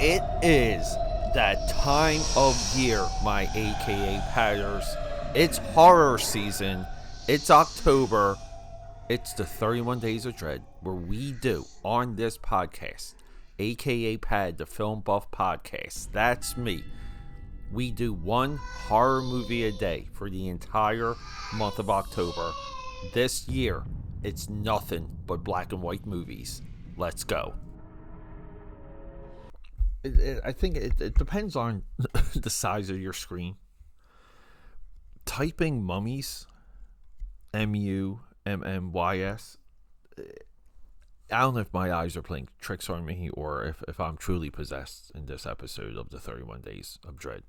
It is that time of year, my AKAPADers. It's horror season. It's October. It's the 31 Days of Dread, where we do on this podcast, AKAPAD, the Film Buff Podcast. That's me. We do one horror movie a day for the entire month of October. This year, it's nothing but black and white movies. Let's go. I think it depends on the size of your screen. Typing mummies, MUMMYS, I don't know if my eyes are playing tricks on me or if I'm truly possessed in this episode of the 31 Days of Dread.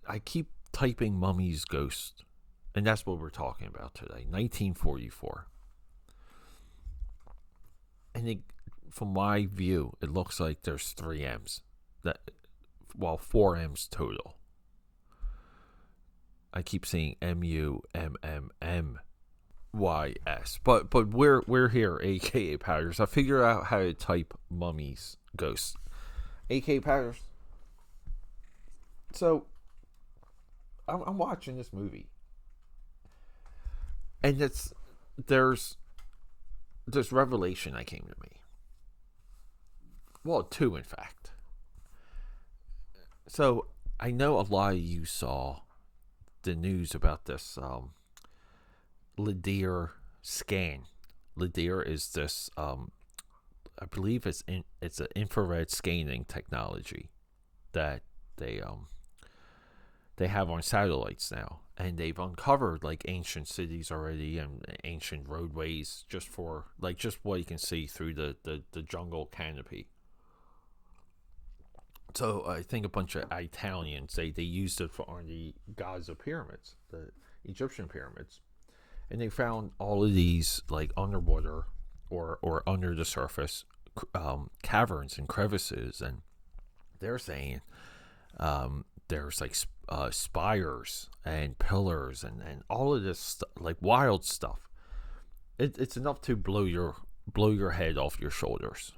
I keep typing mummies ghost, and that's what we're talking about today. 1944. And from my view, it looks like there's 3 M's. 4 M's total. I keep saying MUMMMYS. But we're here, AKAPADers. I figured out how to type mummies ghosts. AKAPADers. So I'm watching this movie. And there's this revelation that came to me. Well, 2 in fact. So I know a lot of you saw the news about this LIDAR scan. LIDAR is this, I believe it's an infrared scanning technology that they have on satellites now, and they've uncovered like ancient cities already and ancient roadways just what you can see through the jungle canopy. So I think a bunch of Italians they used it on the Gaza pyramids, the Egyptian pyramids, and they found all of these like underwater or under the surface caverns and crevices, and they're saying there's like spires and pillars and all of this like wild stuff. It's enough to blow your head off your shoulders.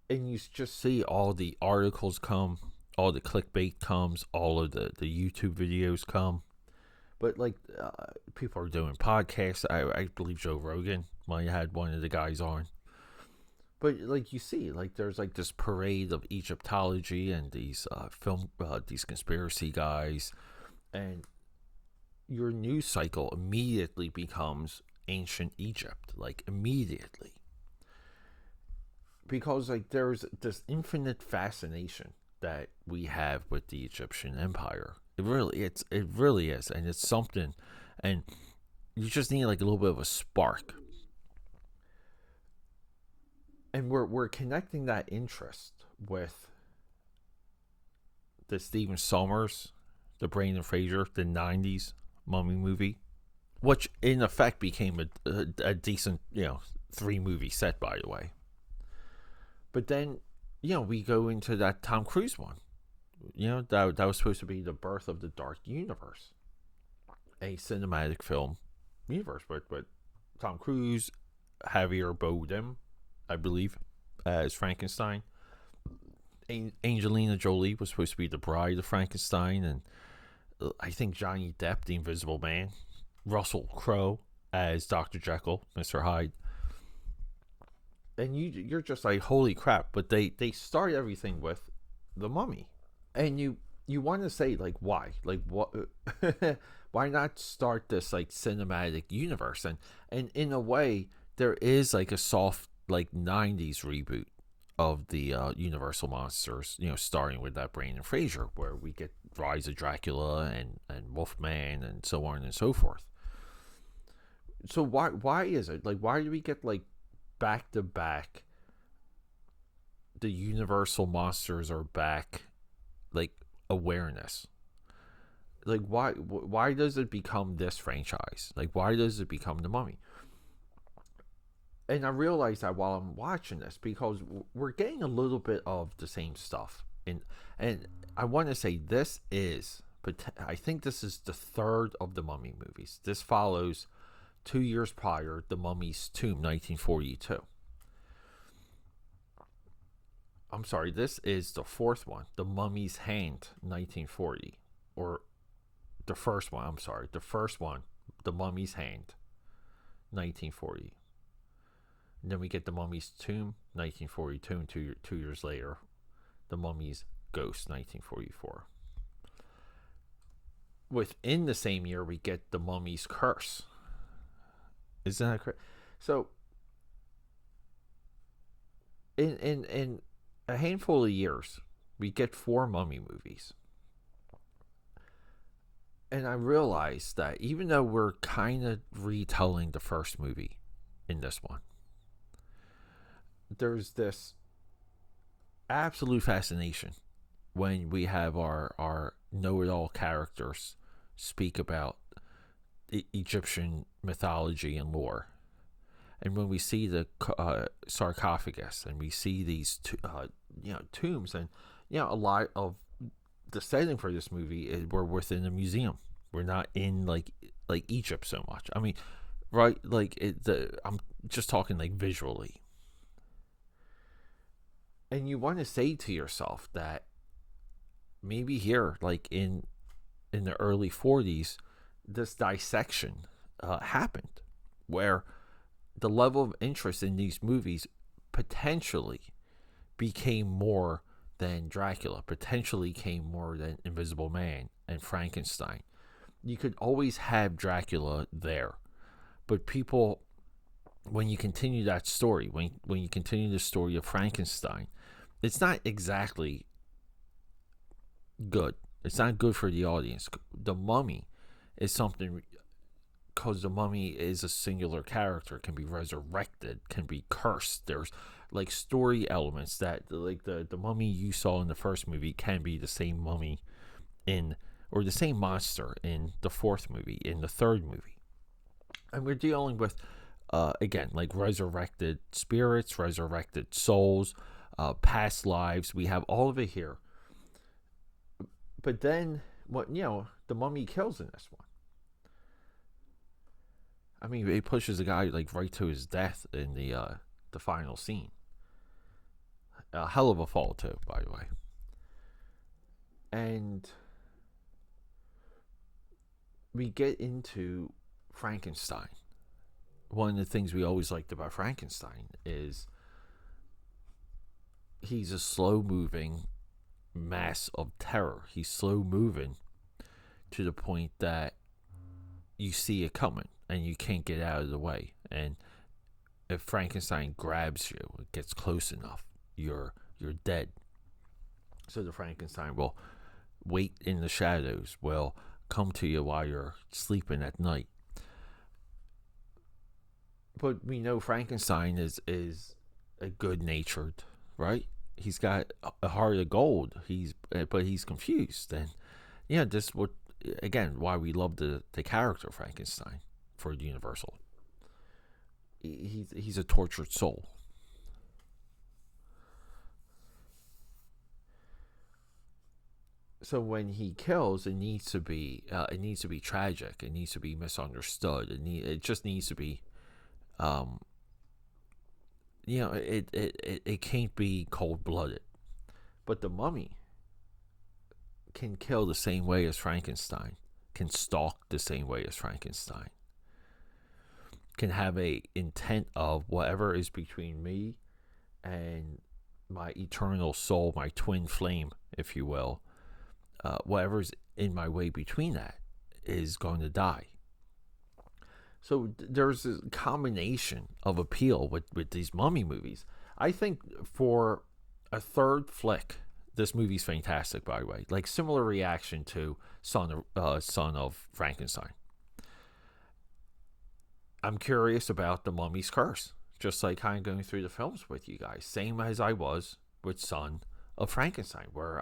And you just see all the articles come, all the clickbait comes, all of the YouTube videos come. But like people are doing podcasts. I believe Joe Rogan might have had one of the guys on. But like you see, like there's like this parade of Egyptology and these these conspiracy guys, and your news cycle immediately becomes ancient Egypt, like immediately. Because like there's this infinite fascination that we have with the Egyptian Empire. It really is, and it's something, and you just need like a little bit of a spark. And we're connecting that interest with the Stephen Sommers, the Brendan Fraser, the '90s mummy movie, which in effect became a decent 3-movie set, by the way. But then, we go into that Tom Cruise one. That was supposed to be the birth of the Dark Universe. A cinematic film universe. But Tom Cruise, Javier Bardem, I believe, as Frankenstein. Angelina Jolie was supposed to be the bride of Frankenstein. And I think Johnny Depp, the Invisible Man. Russell Crowe as Dr. Jekyll, Mr. Hyde. And you're just like, holy crap. But they start everything with the mummy. And you want to say, like, why? Like, what? Why not start this, like, cinematic universe? And in a way, there is, like, a soft, like, 90s reboot of the Universal Monsters, starting with that Brendan Fraser, where we get Rise of Dracula and Wolfman and so on and so forth. So why is it? Like, why do we get, like, back to back, the Universal Monsters are back, like, awareness? Like, why does it become this franchise? Like, why does it become the Mummy? And I realized that while I'm watching this, because we're getting a little bit of the same stuff, and I want to say this is, but I think this is the 3rd of the Mummy movies. This follows 2 years prior, The Mummy's Tomb, 1942. I'm sorry, this is the fourth one, The Mummy's Hand, 1940, or the first one. I'm sorry, the first one, The Mummy's Hand, 1940. And then we get The Mummy's Tomb, 1942, and two years later, The Mummy's Ghost, 1944. Within the same year, we get The Mummy's Curse. Isn't that correct? So, in a handful of years, we get 4 Mummy movies. And I realized that even though we're kind of retelling the first movie in this one, there's this absolute fascination when we have our know-it-all characters speak about Egyptian mythology and lore. And when we see the sarcophagus, and we see these tombs, and a lot of the setting for this movie is we're within a museum. We're not in like Egypt so much. I mean, right? Like I'm just talking like visually. And you want to say to yourself that maybe here, like in the early 40s, this dissection happened, where the level of interest in these movies potentially became more than Dracula, potentially came more than Invisible Man and Frankenstein. You could always have Dracula there, but people, when you continue that story, when you continue the story of Frankenstein, it's not exactly good. It's not good for the audience. The Mummy is something, because the Mummy is a singular character, can be resurrected, can be cursed. There's like story elements that, like the Mummy you saw in the first movie can be the same mummy or the same monster in the fourth movie, in the third movie. And we're dealing with, again, like resurrected spirits, resurrected souls, past lives. We have all of it here. But then, the Mummy kills in this one. I mean, he pushes the guy like right to his death in the final scene. A hell of a fall too, by the way. And we get into Frankenstein. One of the things we always liked about Frankenstein is he's a slow-moving mass of terror. He's slow-moving to the point that you see it coming and you can't get out of the way. And if Frankenstein grabs you, it gets close enough, you're dead. So the Frankenstein will wait in the shadows, will come to you while you're sleeping at night. But we know Frankenstein is a good-natured, right? He's got a heart of gold. But he's confused, and this would, again, why we love the character Frankenstein for Universal. He's a tortured soul. So when he kills, it needs to be tragic. It needs to be misunderstood. It just needs to be, it can't be cold blooded. But the Mummy can kill the same way as Frankenstein, can stalk the same way as Frankenstein, can have a intent of whatever is between me and my eternal soul, my twin flame, if you will. Whatever's in my way between that is going to die. So there's a combination of appeal with these Mummy movies. I think for a third flick, this movie's fantastic, by the way. Like, similar reaction to Son of Frankenstein. I'm curious about The Mummy's Curse, just like kind of going through the films with you guys. Same as I was with Son of Frankenstein, where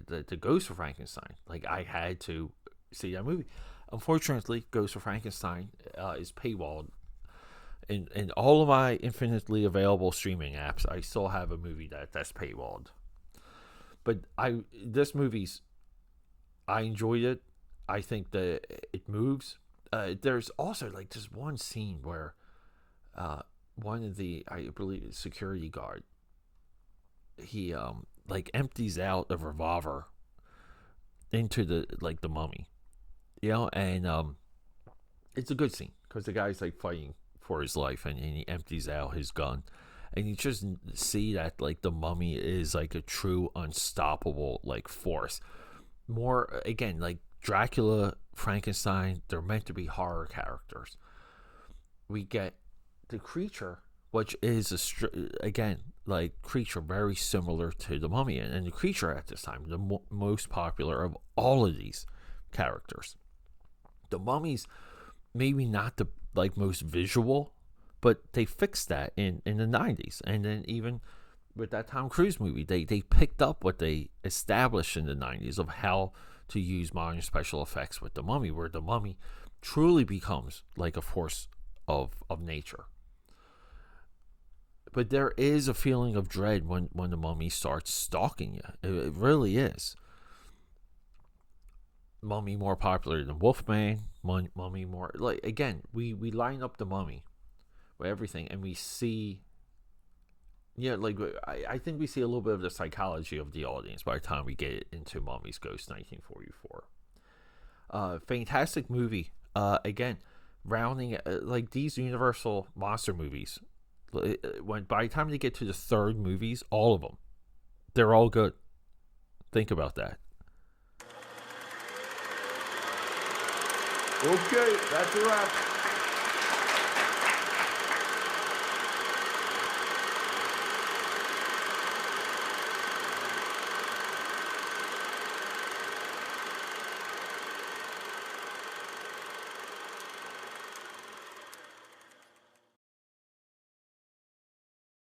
the Ghost of Frankenstein, like, I had to see that movie. Unfortunately, Ghost of Frankenstein is paywalled in all of my infinitely available streaming apps. I still have a movie that's paywalled, but this movie's, I enjoyed it. I think that it moves. There's also like this one scene where one of the, I believe, security guard, he like empties out a revolver into the mummy, and it's a good scene because the guy's like fighting for his life, and he empties out his gun, and you just see that like the mummy is like a true unstoppable like force. More again, like Dracula, Frankenstein, they're meant to be horror characters. We get the creature, which is again like creature very similar to the mummy, and the creature at this time, the most popular of all of these characters. The mummy's maybe not the like most visual, but they fixed that in the 90s, and then even with that Tom Cruise movie, they picked up what they established in the 90s of how to use modern special effects with the mummy, where the mummy truly becomes like a force of nature. But there is a feeling of dread when the mummy starts stalking you. It really is. Mummy more popular than Wolfman. Mummy more like again. We line up the mummy with everything, and we see. Yeah, like I think we see a little bit of the psychology of the audience by the time we get into Mummy's Ghost 1944. Fantastic movie. Again, rounding like these Universal monster movies. When by the time they get to the third movies, all of them, they're all good. Think about that. Okay, that's a wrap.